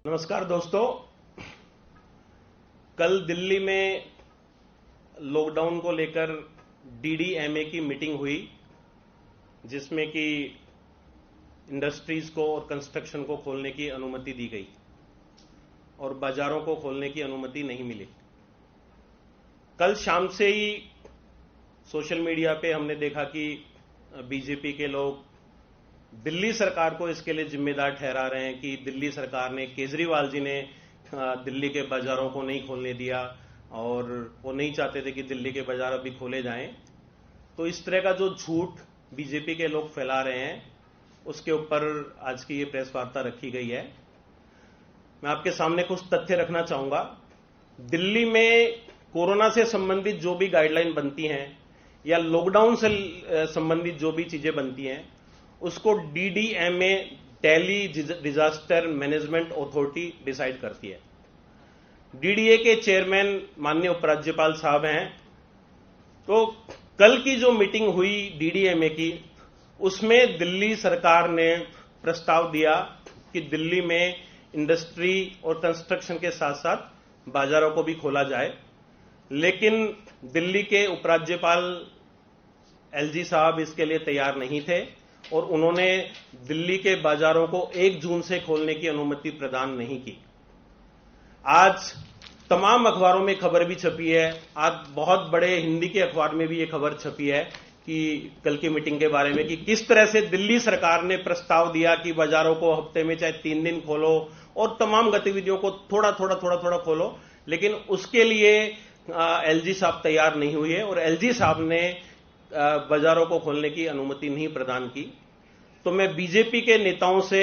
नमस्कार दोस्तों। कल दिल्ली में लॉकडाउन को लेकर डीडीएमए की मीटिंग हुई, जिसमें कि इंडस्ट्रीज को और कंस्ट्रक्शन को खोलने की अनुमति दी गई और बाजारों को खोलने की अनुमति नहीं मिली। कल शाम से ही सोशल मीडिया पे हमने देखा कि बीजेपी के लोग दिल्ली सरकार को इसके लिए जिम्मेदार ठहरा रहे हैं कि दिल्ली सरकार ने, केजरीवाल जी ने दिल्ली के बाजारों को नहीं खोलने दिया और वो नहीं चाहते थे कि दिल्ली के बाजार अभी खोले जाएं। तो इस तरह का जो झूठ बीजेपी के लोग फैला रहे हैं, उसके ऊपर आज की ये प्रेस वार्ता रखी गई है। मैं आपके सामने कुछ तथ्य रखना चाहूंगा। दिल्ली में कोरोना से संबंधित जो भी गाइडलाइन बनती हैं या लॉकडाउन से संबंधित जो भी चीजें बनती हैं, उसको DDMA, Delhi disaster management authority decide करती है। डीडीए के चेयरमैन माननीय उपराज्यपाल साहब हैं। तो कल की जो मीटिंग हुई डीडीएमए की, उसमें दिल्ली सरकार ने प्रस्ताव दिया कि दिल्ली में इंडस्ट्री और कंस्ट्रक्शन के साथ साथ बाजारों को भी खोला जाए। लेकिन दिल्ली के उपराज्यपाल एलजी साहब इसके लिए तैयार नहीं थे और उन्होंने दिल्ली के बाजारों को 1 जून से खोलने की अनुमति प्रदान नहीं की। आज तमाम अखबारों में खबर भी छपी है, आज बहुत बड़े हिंदी के अखबार में भी ये खबर छपी है कि कल की मीटिंग के बारे में कि किस तरह से दिल्ली सरकार ने प्रस्ताव दिया कि बाजारों को हफ्ते में चाहे 3 दिन खोलो और तमाम गतिविधियों को थोड़ा थोड़ा खोलो, लेकिन उसके लिए एलजी साहब तैयार नहीं हुए और एलजी साहब ने बाजारों को खोलने की अनुमति नहीं प्रदान की। तो मैं बीजेपी के नेताओं से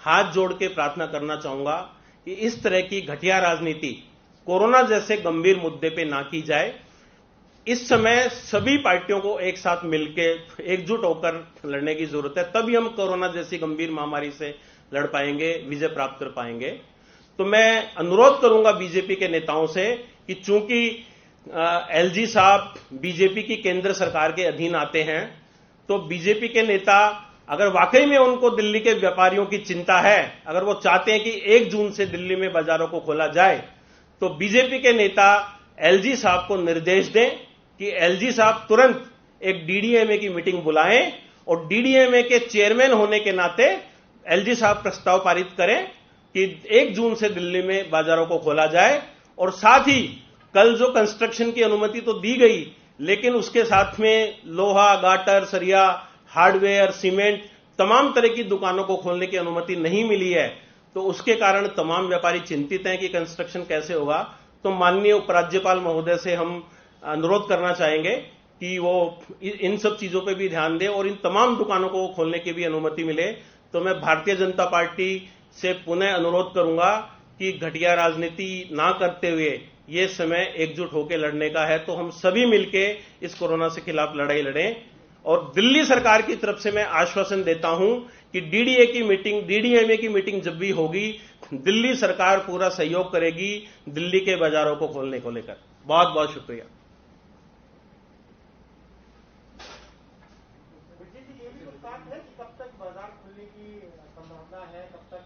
हाथ जोड़ के प्रार्थना करना चाहूंगा कि इस तरह की घटिया राजनीति कोरोना जैसे गंभीर मुद्दे पे ना की जाए। इस समय सभी पार्टियों को एक साथ मिलकर एकजुट होकर लड़ने की जरूरत है, तभी हम कोरोना जैसी गंभीर महामारी से लड़ पाएंगे, विजय प्राप्त कर पाएंगे। तो मैं अनुरोध करूंगा बीजेपी के नेताओं से कि चूंकि एलजी साहब बीजेपी की केंद्र सरकार के अधीन आते हैं, तो बीजेपी के नेता अगर वाकई में उनको दिल्ली के व्यापारियों की चिंता है, अगर वो चाहते हैं कि 1 जून से दिल्ली में बाजारों को खोला जाए, तो बीजेपी के नेता एलजी साहब को निर्देश दें कि एलजी साहब तुरंत एक डीडीएमए की मीटिंग बुलाएं और डीडीएमए के चेयरमैन होने के नाते एलजी साहब प्रस्ताव पारित करें कि 1 जून से दिल्ली में बाजारों को खोला जाए। और साथ ही कल जो कंस्ट्रक्शन की अनुमति तो दी गई, लेकिन उसके साथ में लोहा, गाटर, सरिया, हार्डवेयर, सीमेंट, तमाम तरह की दुकानों को खोलने की अनुमति नहीं मिली है। तो उसके कारण तमाम व्यापारी चिंतित हैं कि कंस्ट्रक्शन कैसे होगा। तो माननीय उपराज्यपाल महोदय से हम अनुरोध करना चाहेंगे कि वो इन सब चीजों पे भी ध्यान दें और इन तमाम दुकानों को खोलने की भी अनुमति मिले। तो मैं भारतीय जनता पार्टी से पुनः अनुरोध करूंगा कि घटिया राजनीति ना करते हुए ये समय एकजुट होकर लड़ने का है। तो हम सभी मिलके इस कोरोना से खिलाफ लड़ाई लड़ें। और दिल्ली सरकार की तरफ से मैं आश्वासन देता हूं कि डीडीएमए की मीटिंग जब भी होगी, दिल्ली सरकार पूरा सहयोग करेगी दिल्ली के बाजारों को खोलने को लेकर। बहुत बहुत शुक्रिया। कब तक बाजार खुलने की संभावना है, कब तक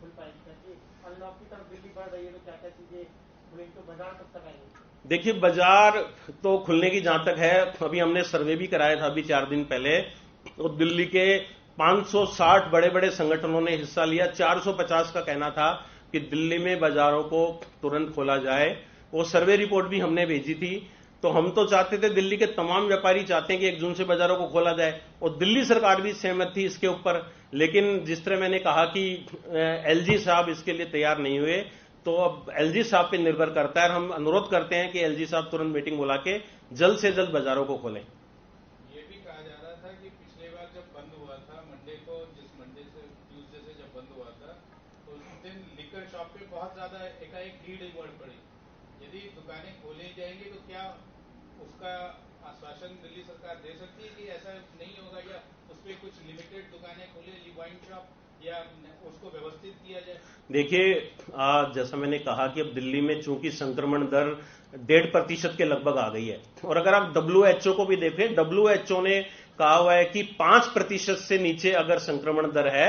खुल पाएंगे? अनलॉक की तरफ दिल्ली बढ़ रही है, तो क्या क्या चीजें खुलेंगी, तो बाजार कब तक आएंगे? देखिए, बाजार तो खुलने की जहां तक है, अभी हमने सर्वे भी कराया था अभी 4 दिन पहले, तो दिल्ली के 560 बड़े बड़े संगठनों ने हिस्सा लिया। 450 का कहना था कि दिल्ली में बाजारों को तुरंत खोला जाए। वो सर्वे रिपोर्ट भी हमने भेजी थी। तो हम तो चाहते थे, दिल्ली के तमाम व्यापारी चाहते हैं कि 1 जून से बाजारों को खोला जाए और दिल्ली सरकार भी सहमत थी इसके ऊपर। लेकिन जिस तरह मैंने कहा कि एलजी साहब इसके लिए तैयार नहीं हुए, तो अब एलजी साहब पे निर्भर करता है। हम अनुरोध करते हैं कि एलजी साहब तुरंत मीटिंग बुला के जल्द से जल्द बाजारों को खोलें। ये भी कहा जा रहा था कि पिछले बार जब बंद हुआ था मंडे को, जिस मंडे से ट्यूसडे से जब बंद हुआ था, तो उस दिन लिकर शॉप पे बहुत ज्यादा एकाएक भीड़ बढ़ पड़ी। यदि दुकानें खोली जाएंगी तो क्या उसका आश्वासन दिल्ली सरकार दे सकती है कि ऐसा नहीं होगा, या उसपे कुछ लिमिटेड दुकानें खोले, वाइन शॉप, या उसको व्यवस्थित किया जाए? देखिए, जैसा मैंने कहा कि अब दिल्ली में चूंकि संक्रमण दर 1.5% के लगभग आ गई है, और अगर आप WHO को भी देखें, WHO ने कहा हुआ है कि 5% से नीचे अगर संक्रमण दर है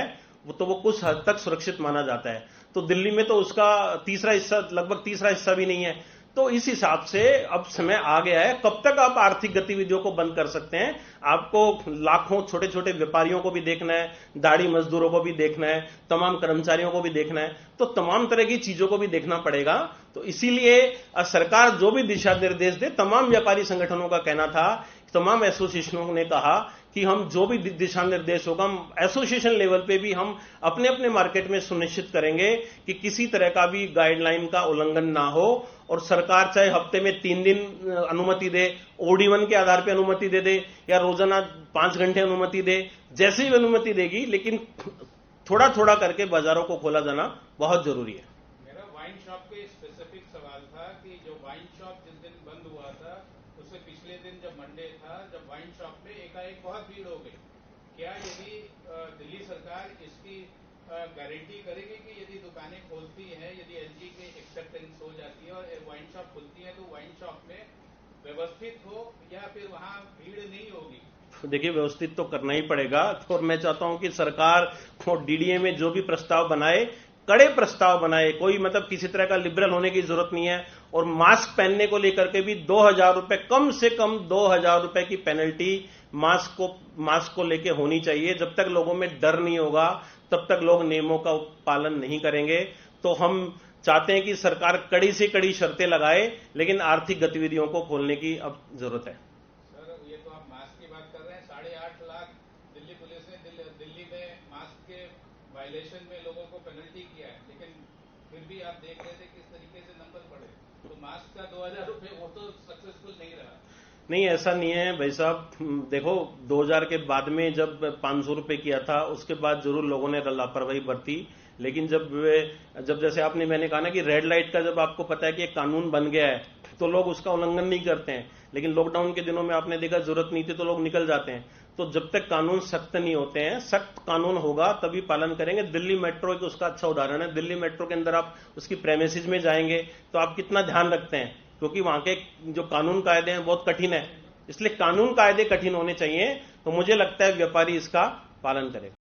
तो वो कुछ हद तक सुरक्षित माना जाता है। तो दिल्ली में तो उसका तीसरा हिस्सा, लगभग तीसरा हिस्सा भी नहीं है। तो इस हिसाब से अब समय आ गया है, कब तक आप आर्थिक गतिविधियों को बंद कर सकते हैं? आपको लाखों छोटे छोटे व्यापारियों को भी देखना है, दाढ़ी मजदूरों को भी देखना है, तमाम कर्मचारियों को भी देखना है, तो तमाम तरह की चीजों को भी देखना पड़ेगा। तो इसीलिए सरकार जो भी दिशा निर्देश दे, तमाम व्यापारी संगठनों का कहना था, तमाम एसोसिएशनों ने कहा कि हम जो भी दिशा निर्देश होगा, हम एसोसिएशन लेवल पे भी हम अपने अपने मार्केट में सुनिश्चित करेंगे कि किसी तरह का भी गाइडलाइन का उल्लंघन ना हो। और सरकार चाहे हफ्ते में 3 दिन अनुमति दे, OD1 के आधार पर अनुमति दे या रोजाना 5 घंटे अनुमति दे, जैसे भी अनुमति देगी, लेकिन थोड़ा थोड़ा करके बाजारों को खोला जाना बहुत जरूरी है। मेरा वाइन शॉप के स्पेसिफिक सवाल था कि जो वाइन शॉप जिस दिन बंद हुआ था, उससे पिछले दिन जब मंडे था, जब वाइन शॉप में एकाएक बहुत भीड़ हो गई, क्या यदि दिल्ली सरकार इसकी गारंटी करेगी कि यदि दुकानें खोलती हैं, यदि एलजी के एक्सेप्टेंस हो जाती है और वाइन शॉप खुलती है, तो वाइन शॉप में व्यवस्थित हो या फिर वहां भीड़ नहीं होगी? देखिए, व्यवस्थित तो करना ही पड़ेगा। और मैं चाहता हूं कि सरकार और डीडीए में जो भी प्रस्ताव बनाए, कड़े प्रस्ताव बनाए, कोई मतलब किसी तरह का लिबरल होने की जरूरत नहीं है। और मास्क पहनने को लेकर के भी 2000 रुपए, कम से कम 2000 रुपए की पेनल्टी मास्क को लेके होनी चाहिए। जब तक लोगों में डर नहीं होगा, तब तक लोग नियमों का पालन नहीं करेंगे। तो हम चाहते हैं कि सरकार कड़ी से कड़ी शर्तें लगाए, लेकिन आर्थिक गतिविधियों को खोलने की अब जरूरत है। सर, ये तो आप मास्क की बात कर रहे हैं, 8.5 लाख दिल्ली पुलिस ने दिल्ली में मास्क के वायलेशन में लोगों को पेनल्टी किया है, लेकिन फिर भी आप देख रहे थे किस तरीके से नंबर बढ़े। तो मास्क का 2000 रुपये वो तो सक्सेसफुल नहीं रहा। नहीं, ऐसा नहीं है भाई साहब। देखो, 2000 के बाद में जब 500 रुपए किया था, उसके बाद जरूर लोगों ने लापरवाही बरती। लेकिन जब जैसे मैंने कहा ना कि रेड लाइट का जब आपको पता है कि एक कानून बन गया है, तो लोग उसका उल्लंघन नहीं करते हैं। लेकिन लॉकडाउन के दिनों में आपने देखा जरूरत नहीं थी तो लोग निकल जाते हैं। तो जब तक कानून सख्त नहीं होते हैं, सख्त कानून होगा तभी पालन करेंगे। दिल्ली मेट्रो एक उसका अच्छा उदाहरण है। दिल्ली मेट्रो के अंदर आप उसकी प्रेमिसेस में जाएंगे तो आप कितना ध्यान रखते हैं, क्योंकि वहां के जो कानून कायदे हैं बहुत कठिन है। इसलिए कानून कायदे कठिन होने चाहिए। तो मुझे लगता है व्यापारी इसका पालन करेगा।